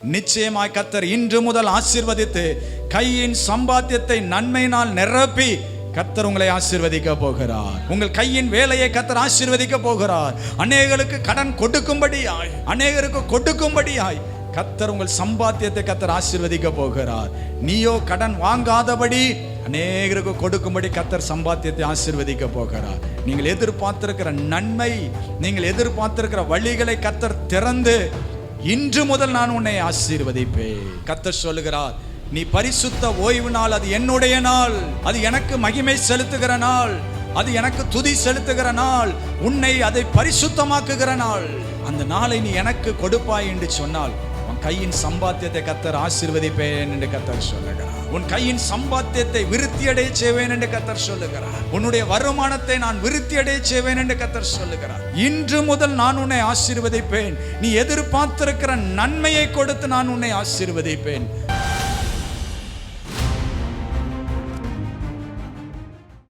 நிச்சயமாய் கர்த்தர் இன்று முதல் ஆசீர்வதித்து கையின் சம்பாத்தியத்தை நன்மையினால் நிரப்பி கர்த்தர் உங்களை ஆசீர்வதிக்க போகிறார். உங்கள் கையின் வேலையை கர்த்தர் ஆசீர்வதிக்க போகிறார். அநேகருக்கு கடன் கொடுக்கும்படியாய் கர்த்தர் உங்கள் சம்பாத்தியத்தை கர்த்தர் ஆசீர்வதிக்க போகிறார். நீயோ கடன் வாங்காதபடி அநேகருக்கு கொடுக்கும்படி கர்த்தர் சம்பாத்தியத்தை ஆசீர்வதிக்க போகிறார். நீங்கள் எதிர்பார்த்திருக்கிற நன்மை, நீங்கள் எதிர்பார்த்திருக்கிற வழிகளை கர்த்தர் திறந்து இன்று முதல் நான் உன்னை ஆசீர்வதிப்பேன். கர்த்தர் சொல்லுகிறார், நீ பரிசுத்த ஓய்வு நாள், அது என்னுடைய நாள், அது எனக்கு மகிமை செலுத்துகிற நாள், அது எனக்கு துதி செலுத்துகிற நாள், உன்னை அதை பரிசுத்தமாக்குகிற நாள். அந்த நாளை நீ எனக்கு கொடுப்பாய் என்று சொன்னால் உன் கையின் சம்பாத்தியத்தை கர்த்தர் ஆசீர்வதிப்பேன் என்று கர்த்தர் சொல்லுகிறார். உன் கையின் சம்பாத்தியத்தை விருத்தியடைய செய்வேன் என்று கர்த்தர் சொல்லுகிறார். உன்னுடைய வருமானத்தை நான் விருத்தியடைய செய்வேன் என்று கர்த்தர் சொல்லுகிறார். இன்று முதல் நான் உன்னை ஆசீர்வதிப்பேன். நீ எதிர்பார்த்திருக்கிற நன்மையை கொடுத்து நான் உன்னை ஆசீர்வதிப்பேன்.